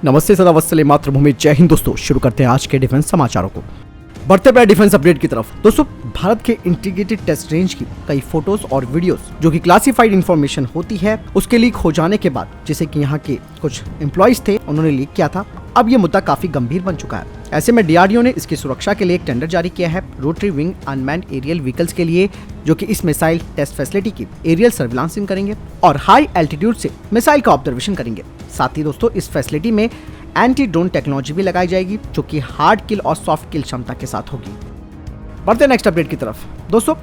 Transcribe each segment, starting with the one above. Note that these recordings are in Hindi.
नमस्ते सदा वत्सले मातृभूमि, जय हिंद। दोस्तों शुरू करते हैं आज के डिफेंस समाचारों को। बढ़ते हुए डिफेंस अपडेट की तरफ। दोस्तों भारत के इंटीग्रेटेड टेस्ट रेंज की कई फोटोज और वीडियोस जो कि क्लासिफाइड इंफॉर्मेशन होती है उसके लीक हो जाने के बाद, जैसे कि यहाँ के कुछ एम्प्लॉइज थे उन्होंने लीक किया था, अब ये मुद्दा काफी गंभीर बन चुका है। ऐसे में डीआरडीओ ने इसकी सुरक्षा के लिए एक टेंडर जारी किया है rotary wing unmanned aerial vehicles के लिए, जो कि इस मिसाइल टेस्ट फैसिलिटी की एरियल सर्विलांसिंग करेंगे और हाई एल्टीट्यूड से मिसाइल का ऑब्जर्वेशन करेंगे। साथ ही दोस्तों इस फैसिलिटी में एंटी ड्रोन टेक्नोलॉजी भी लगाई जाएगी, जो कि हार्ड किल और सॉफ्ट किल क्षमता के साथ होगी। बढ़ते नेक्स्ट अपडेट की तरफ। दोस्तों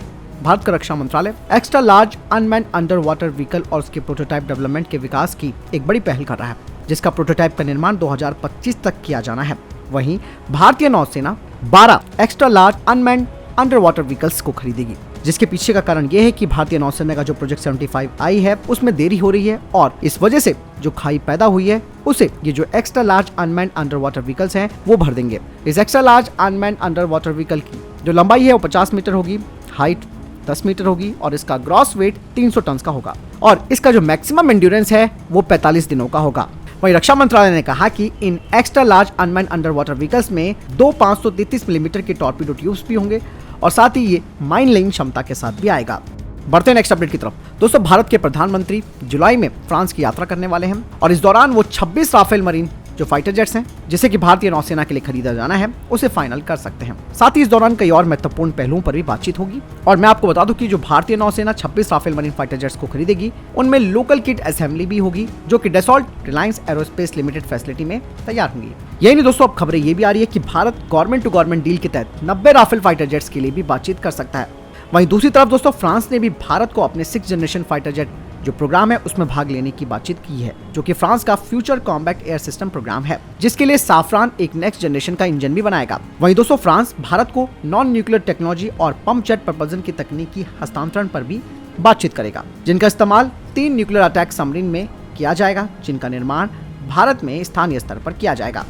भारत का रक्षा मंत्रालय extra large unmanned under water vehicle और उसके प्रोटोटाइप डेवलपमेंट के विकास की एक बड़ी पहल कर रहा है, जिसका प्रोटोटाइप का निर्माण 2025 तक किया जाना है। वहीं भारतीय नौसेना 12 extra large unmanned under water vehicles को खरीदेगी, जिसके पीछे का कारण यह है कि भारतीय नौसेना का जो प्रोजेक्ट 75 आई है उसमें देरी हो रही है और इस वजह से जो खाई पैदा हुई है उसे ये जो extra large unmanned under water vehicles हैं वो भर देंगे। इस extra large unmanned under water vehicle की जो लंबाई है वो 50 मीटर होगी, हाइट 10 मीटर होगी और इसका ग्रॉस वेट 300 टन का होगा और इसका जो मैक्सिमम एंड्योरेंस है वो 45 दिनों का होगा। वहीं रक्षा मंत्रालय ने कहा कि इन extra large unmanned under water vehicles में 2 533 मिलीमीटर के टॉर्पीडो ट्यूब्स भी होंगे और साथ ही ये माइन लेइंग क्षमता के साथ भी आएगा। बढ़ते हैं नेक्स्ट अपडेट की तरफ। दोस्तों भारत के प्रधानमंत्री जुलाई में फ्रांस की यात्रा करने वाले हैं और इस दौरान वो 26 राफेल मरीन जो फाइटर जेट्स हैं जिसे कि भारतीय नौसेना के लिए खरीदा जाना है उसे फाइनल कर सकते हैं। साथ ही इस दौरान कई और महत्वपूर्ण पहलुओं पर भी बातचीत होगी और मैं आपको बता दूं कि जो भारतीय नौसेना 26 राफेल मरीन फाइटर जेट्स को खरीदेगी उनमें लोकल किट असेंबली भी होगी, जो कि Dassault Reliance aerospace limited facility में तैयार होंगी। यही नहीं दोस्तों, अब खबरें ये भी आ रही है कि Bharat government to government deal के तहत 90 राफेल फाइटर जेट्स के लिए भी बातचीत कर सकता है। वहीं दूसरी तरफ दोस्तों फ्रांस ने भी भारत को अपने 6th जनरेशन फाइटर जेट जो प्रोग्राम है उसमें भाग लेने की बातचीत की है, जो कि फ्रांस का future combat air system program है, जिसके लिए साफरान एक नेक्स्ट जनरेशन का इंजन भी बनाएगा। वहीं दोस्तों फ्रांस भारत को नॉन न्यूक्लियर टेक्नोलॉजी और पंप जेट प्रपोजल की तकनीकी हस्तांतरण पर भी बातचीत करेगा, जिनका इस्तेमाल 3 न्यूक्लियर अटैक सबमरीन में किया जाएगा, जिनका निर्माण भारत में स्थानीय स्तर पर किया जाएगा।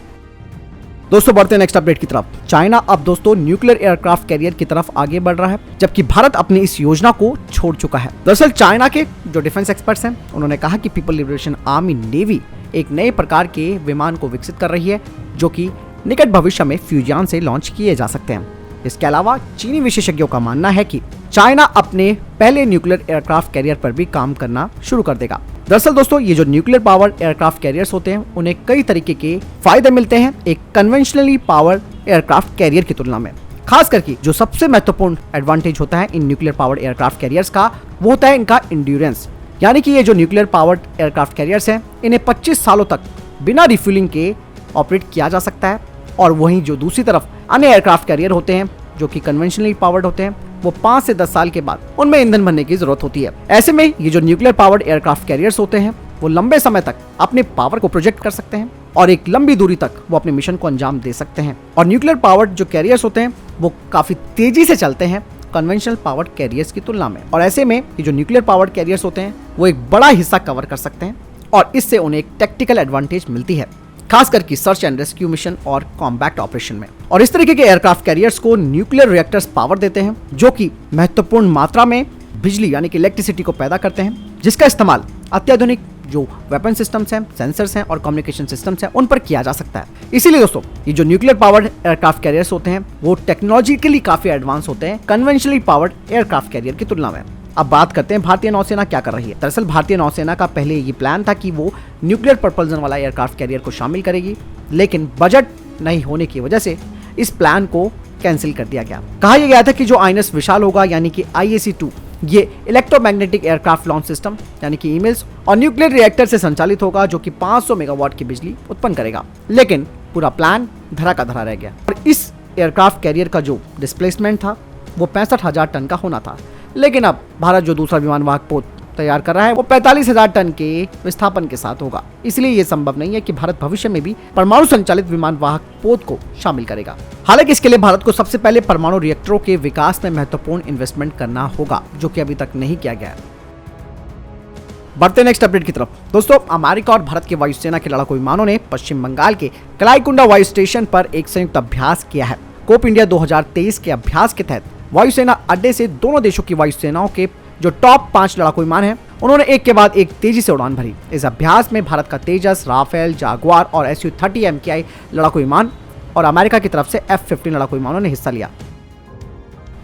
दोस्तों बढ़ते हैं नेक्स्ट अपडेट की तरफ। चाइना अब दोस्तों न्यूक्लियर एयरक्राफ्ट कैरियर की तरफ आगे बढ़ रहा है, जबकि भारत अपनी इस योजना को छोड़ चुका है। दरअसल चाइना के जो डिफेंस एक्सपर्ट्स हैं उन्होंने कहा कि पीपल लिबरेशन आर्मी नेवी एक नए प्रकार के विमान को विकसित कर रही है, जो कि निकट भविष्य में फ्यूजियन से लॉन्च किए जा सकते हैं। इसके अलावा चीनी विशेषज्ञों का मानना है कि चाइना अपने पहले न्यूक्लियर एयरक्राफ्ट कैरियर पर भी काम करना शुरू कर देगा। दरअसल दोस्तों ये जो न्यूक्लियर पावर एयरक्राफ्ट कैरियर्स होते हैं उन्हें कई तरीके के फायदे मिलते हैं एक कन्वेंशनली पावर एयरक्राफ्ट कैरियर की तुलना में। खास करके जो सबसे महत्वपूर्ण एडवांटेज होता है in nuclear powered aircraft carriers का वो होता है इनका इंड्योरेंस, यानी कि ये जो न्यूक्लियर पावर्ड एयरक्राफ्ट कैरियर्स हैं इन्हें 25 सालों तक बिना रिफ्यूलिंग के ऑपरेट किया जा सकता है। और वहीं जो दूसरी तरफ अन्य एयरक्राफ्ट कैरियर होते हैं जो कि कन्वेंशनली पावर्ड होते हैं वो 5 से 10 साल के बाद उनमें ईंधन भरने की जरूरत होती है। ऐसे में ये जो न्यूक्लियर पावर्ड एयरक्राफ्ट कैरियर्स होते हैं वो लंबे समय तक अपने पावर को प्रोजेक्ट कर सकते हैं और एक लंबी दूरी तक वो अपने मिशन को अंजाम दे सकते हैं। और न्यूक्लियर पावर्ड जो कैरियर्स होते हैं वो काफी तेजी से चलते हैं कन्वेंशनल पावर्ड कैरियर्स की तुलना में। और ऐसे में ये जो न्यूक्लियर पावर्ड कैरियर्स होते हैं वो एक बड़ा हिस्सा कवर कर सकते हैं और इससे उन्हें एक टेक्टिकल एडवांटेज मिलती है, खास करके सर्च एंड रेस्क्यू मिशन और कॉम्बैट ऑपरेशन में। और इस तरीके के एयरक्राफ्ट कैरियर्स को न्यूक्लियर रिएक्टर्स पावर देते हैं, जो कि महत्वपूर्ण मात्रा में बिजली यानी कि इलेक्ट्रिसिटी को पैदा करते हैं, जिसका इस्तेमाल अत्याधुनिक जो वेपन सिस्टम्स हैं, सेंसर्स हैं और कम्युनिकेशन सिस्टम्स हैं उन पर किया जा सकता है। इसीलिए दोस्तों ये जो न्यूक्लियर पावर्ड एयरक्राफ्ट कैरियर्स होते हैं वो टेक्नोलॉजिकली काफी एडवांस होते हैं कन्वेंशनली पावर्ड एयरक्राफ्ट कैरियर की तुलना में। अब बात करते हैं भारतीय नौसेना क्या कर रही है। दरअसल भारतीय नौसेना का पहले ये प्लान था कि वो न्यूक्लियर प्रपोजल वाला एयरक्राफ्ट कैरियर को शामिल करेगी, लेकिन बजट नहीं होने की वजह से इस प्लान को कैंसिल कर दिया गया। कहा यह गया था कि जो आईएनएस विशाल होगा यानी कि IAC-2 ये इलेक्ट्रोमैग्नेटिक एयरक्राफ्ट लॉन्च सिस्टम यानी कि ईमेल्स और न्यूक्लियर रिएक्टर से संचालित होगा, जो कि 500 मेगावाट की बिजली उत्पन्न करेगा। लेकिन पूरा प्लान धरा का धरा रह गया और इस एयरक्राफ्ट कैरियर का जो डिस्प्लेसमेंट था वो 65,000 टन का होना था। लेकिन अब भारत जो दूसरा विमान वाहक पोत तैयार कर रहा है वो 45,000 टन के विस्थापन के साथ होगा। इसलिए ये संभव नहीं है कि भारत भविष्य में भी परमाणु संचालित विमान वाहक पोत को शामिल करेगा। हालांकि इसके लिए भारत को सबसे पहले परमाणु रिएक्टरों के विकास में महत्वपूर्ण इन्वेस्टमेंट करना होगा, जो कि अभी तक नहीं किया गया है। बढ़ते नेक्स्ट अपडेट की तरफ। दोस्तों अमेरिका और भारत के वायुसेना के लड़ाकू विमानों ने पश्चिम बंगाल के कलाईकुंडा वायु स्टेशन पर एक संयुक्त अभ्यास किया है। कोप इंडिया 2023 के अभ्यास के तहत वायुसेना अड्डे से दोनों देशों की वायुसेनाओं के जो टॉप 5 लड़ाकू विमान हैं उन्होंने एक के बाद एक तेजी से उड़ान भरी। इस अभ्यास में भारत का तेजस, राफेल, जागुआर और Su-30 MKI लड़ाकू विमान और अमेरिका की तरफ से F-15 लड़ाकू विमानों ने हिस्सा लिया।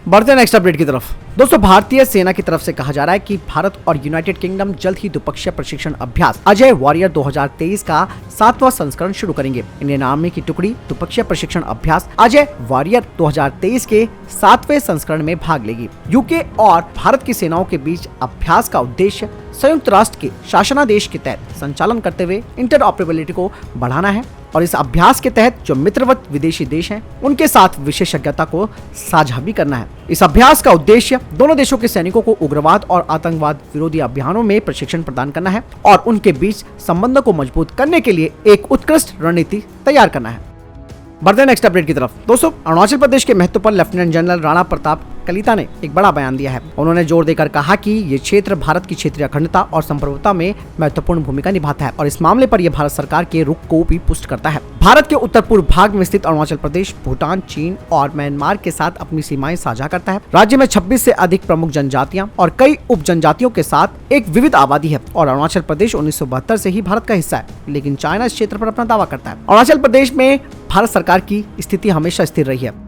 बढ़ते हैं नेक्स्ट अपडेट की तरफ। दोस्तों, भारतीय सेना की तरफ से कहा जा रहा है कि भारत और यूनाइटेड किंगडम जल्द ही द्विपक्षीय प्रशिक्षण अभ्यास अजय वॉरियर 2023 का 7वां संस्करण शुरू करेंगे। इंडियन आर्मी की टुकड़ी द्विपक्षीय प्रशिक्षण अभ्यास अजय वॉरियर 2023 के 7वें संस्करण में भाग लेगी। यूके और भारत की सेनाओं के बीच अभ्यास का उद्देश्य संयुक्त राष्ट्र के शासनादेश के तहत संचालन करते हुए इंटरऑपरेबिलिटी को बढ़ाना है और इस अभ्यास के तहत जो मित्रवत विदेशी देश हैं उनके साथ विशेषज्ञता को साझा भी करना है। इस अभ्यास का उद्देश्य दोनों देशों के सैनिकों को उग्रवाद और आतंकवाद विरोधी अभियानों में प्रशिक्षण प्रदान करना है और उनके बीच संबंधों को मजबूत करने के लिए एक उत्कृष्ट रणनीति तैयार करना है। बढ़ते हैं नेक्स्ट अपडेट की तरफ। दोस्तों, अरुणाचल प्रदेश के महत्व पर लेफ्टिनेंट जनरल राणा प्रताप कलिता ने एक बड़ा बयान दिया है। उन्होंने जोर देकर कहा कि ये क्षेत्र भारत की क्षेत्रीय अखंडता और संप्रभुता में महत्वपूर्ण भूमिका निभाता है और इस मामले पर यह भारत सरकार के रुख को भी पुष्ट करता है। भारत के उत्तर पूर्व भाग में स्थित अरुणाचल प्रदेश भूटान, चीन और म्यांमार के साथ अपनी सीमाएं साझा करता है। राज्य में 26 से अधिक प्रमुख जनजातियां और कई उप जनजातियों के साथ एक विविध आबादी है और अरुणाचल प्रदेश 1972 से ही भारत का हिस्सा है, लेकिन चाइना इस क्षेत्र पर अपना दावा करता है। अरुणाचल प्रदेश में भारत सरकार की स्थिति हमेशा स्थिर रही है।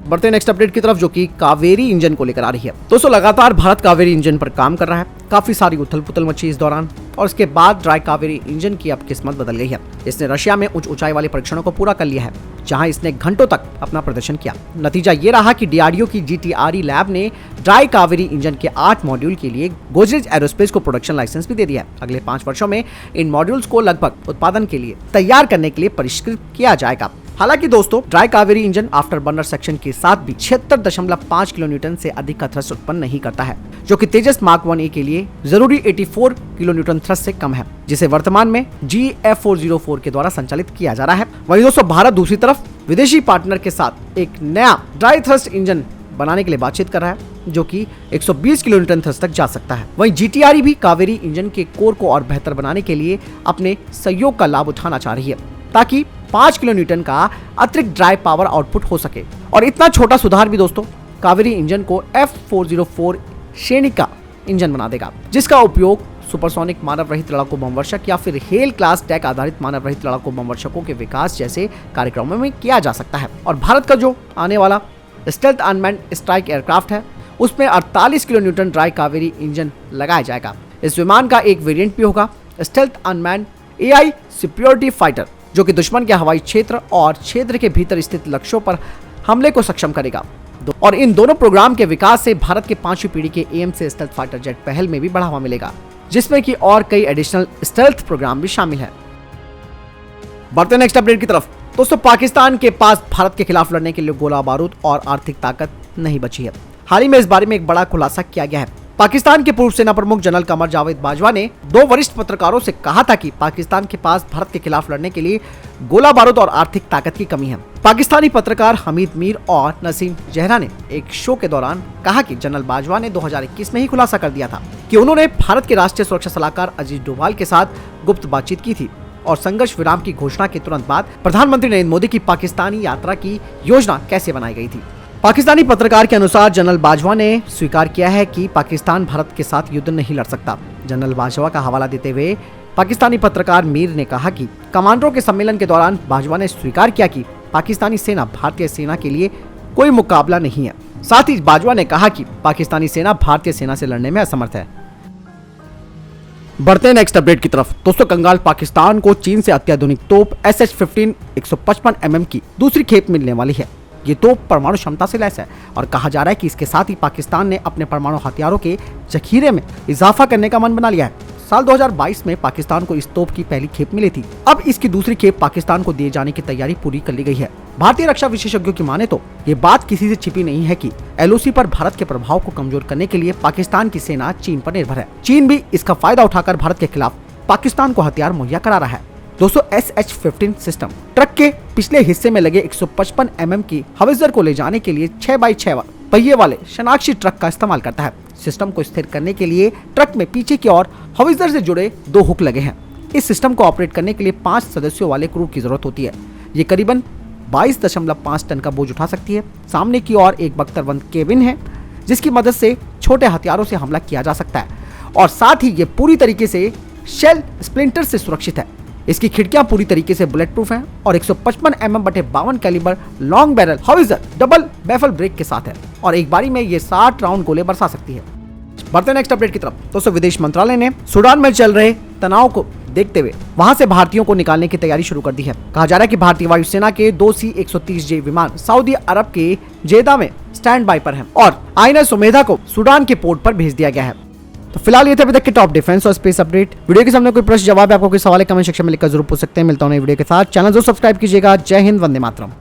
बढ़ते नेक्स्ट अपडेट की तरफ, जो कि कावेरी इंजन को लेकर आ रही है। दोस्तों, लगातार भारत कावेरी इंजन पर काम कर रहा है। काफी सारी उथल पुथल मची इस दौरान और इसके बाद ड्राई कावेरी इंजन की अब किस्मत बदल गई है। इसने रशिया में उच्च ऊंचाई वाले परीक्षणों को पूरा कर लिया है, जहां इसने घंटों तक अपना प्रदर्शन किया। नतीजा ये रहा कि DRDO की GTRE लैब ने ड्राई कावेरी इंजन के 8 मॉड्यूल के लिए गोदरेज एरोस्पेस को प्रोडक्शन लाइसेंस भी दे दिया है। अगले 5 वर्षों में इन मॉड्यूल्स को लगभग उत्पादन के लिए तैयार करने के लिए परिष्कृत किया जाएगा। हालांकि दोस्तों, dry Kaveri engine after burner section के साथ भी 76.5 किलोन्यूटन से अधिक का थ्रस्ट उत्पन्न नहीं करता है, जो कि तेजस मार्क 1A के लिए जरूरी 84 किलोन्यूटन थ्रस्ट से कम है, जिसे वर्तमान में GF404 के द्वारा संचालित किया जा रहा है। वहीं दोस्तों, भारत दूसरी तरफ विदेशी पार्टनर के साथ एक नया ड्राई थ्रस्ट इंजन बनाने के लिए बातचीत कर रहा है, जो कि 120 किलोन्यूटन थ्रस्ट तक जा सकता है। वहीं GTRE भी कावेरी इंजन के कोर को और बेहतर बनाने के लिए अपने सहयोग का लाभ उठाना चाह रही है, ताकि 5 किलोन्यूटन का अतिरिक्त ड्राई पावर आउटपुट हो सके। और इतना छोटा सुधार भी दोस्तों कावेरी इंजन को F404 श्रेणी का इंजन बना देगा, जिसका उपयोग सुपरसोनिक मानव रहित लड़ाकू बमवर्षक या फिर हेल क्लास टैक आधारित मानव रहित लड़ाकू बमवर्षकों के विकास जैसे कार्यक्रमों में किया जा सकता है। और भारत का जो आने वाला स्टेल्थ अनमैन्ड स्ट्राइक एयरक्राफ्ट है, उसमें 48 किलोन्यूटन ड्राई कावेरी इंजन लगाया जाएगा। इस विमान का एक वेरिएंट भी होगा, stealth unmanned AI security fighter, जो कि दुश्मन के हवाई क्षेत्र और क्षेत्र के भीतर स्थित लक्ष्यों पर हमले को सक्षम करेगा। और इन दोनों प्रोग्राम के विकास से भारत के 5वीं पीढ़ी के AM से स्टेल्थ फाइटर जेट पहल में भी बढ़ावा मिलेगा, जिसमें कि और कई एडिशनल स्टेल्थ प्रोग्राम भी शामिल है। बढ़ते नेक्स्ट अपडेट की तरफ। दोस्तों, पाकिस्तान के पास भारत के खिलाफ लड़ने के लिए गोला बारूद और आर्थिक ताकत नहीं बची है। हाल ही में इस बारे में एक बड़ा खुलासा किया गया है। पाकिस्तान के पूर्व सेना प्रमुख जनरल कमर जावेद बाजवा ने 2 वरिष्ठ पत्रकारों से कहा था कि पाकिस्तान के पास भारत के खिलाफ लड़ने के लिए गोला बारूद और आर्थिक ताकत की कमी है। पाकिस्तानी पत्रकार हमीद मीर और नसीम जहरा ने एक शो के दौरान कहा कि जनरल बाजवा ने 2021 में ही खुलासा कर दिया था कि उन्होंने भारत के राष्ट्रीय सुरक्षा सलाहकार अजीत डोभाल के साथ गुप्त बातचीत की थी और संघर्ष विराम की घोषणा के तुरंत बाद प्रधानमंत्री नरेंद्र मोदी की पाकिस्तानी यात्रा की योजना कैसे बनाई गई थी। पाकिस्तानी पत्रकार के अनुसार जनरल बाजवा ने स्वीकार किया है कि पाकिस्तान भारत के साथ युद्ध नहीं लड़ सकता। जनरल बाजवा का हवाला देते हुए पाकिस्तानी पत्रकार मीर ने कहा कि कमांडरों के सम्मेलन के दौरान बाजवा ने स्वीकार किया कि पाकिस्तानी सेना भारतीय सेना के लिए कोई मुकाबला नहीं है। साथ ही बाजवा ने कहा कि पाकिस्तानी सेना भारतीय सेना से लड़ने में असमर्थ है। बढ़ते नेक्स्ट अपडेट की तरफ। दोस्तों, कंगाल पाकिस्तान को चीन से अत्याधुनिक तोप SH-15 155 mm की दूसरी खेप मिलने वाली है। ये तोप परमाणु क्षमता से लैस है और कहा जा रहा है कि इसके साथ ही पाकिस्तान ने अपने परमाणु हथियारों के जखीरे में इजाफा करने का मन बना लिया है। साल 2022 में पाकिस्तान को इस तोप की पहली खेप मिली थी। अब इसकी दूसरी खेप पाकिस्तान को दिए जाने की तैयारी पूरी कर ली गई है। भारतीय रक्षा विशेषज्ञों की माने तो ये बात किसी से छिपी नहीं है कि LOC पर भारत के प्रभाव को कमजोर करने के लिए पाकिस्तान की सेना चीन पर निर्भर है। चीन भी इसका फायदा उठाकर भारत के खिलाफ पाकिस्तान को हथियार मुहैया करा रहा है। दोस्तों, SH-15 सिस्टम ट्रक के पिछले हिस्से में लगे 155 mm की हवित्जर को ले जाने के लिए 6x6 पहिए वाले शनाक्षी ट्रक का इस्तेमाल करता है। सिस्टम को स्थिर करने के लिए ट्रक में पीछे की ओर हवित्जर से जुड़े 2 हुक लगे हैं। इस सिस्टम को ऑपरेट करने के लिए 5 सदस्यों वाले क्रू की जरूरत होती है। ये करीबन 22.5 टन का बोझ उठा सकती है। सामने की ओर एक बख्तरबंद केबिन है, जिसकी मदद से छोटे हथियारों से हमला किया जा सकता है और साथ ही ये पूरी तरीके से शेल स्प्लिंटर से सुरक्षित है। इसकी खिड़कियां पूरी तरीके से बुलेट प्रूफ हैं और 155 mm बटे 52 calibre long barrel howitzer double baffle brake के साथ है और एक बारी में ये 60 राउंड गोले बरसा सकती है। बढ़ते हैं नेक्स्ट अपडेट की तरफ। दोस्तों, विदेश मंत्रालय ने सूडान में चल रहे तनाव को देखते हुए वहां से भारतीयों को निकालने की तैयारी शुरू कर दी है। कहा जा रहा है कि भारतीय वायुसेना के 2 C-130J विमान सऊदी अरब के जेदा में स्टैंड बाय पर हैं और INS उमेदा को सूडान के पोर्ट पर भेज दिया गया है। तो फिलहाल ये थे अभी तक के टॉप डिफेंस और स्पेस अपडेट। वीडियो के सामने कोई प्रश्न जवाब है, आपको कोई सवाल है, कमेंट सेक्शन में लिखकर जरूर पूछ सकते हैं। मिलता हूं नई वीडियो के साथ। चैनल जरूर सब्सक्राइब कीजिएगा। जय हिंद, वंदे मातरम।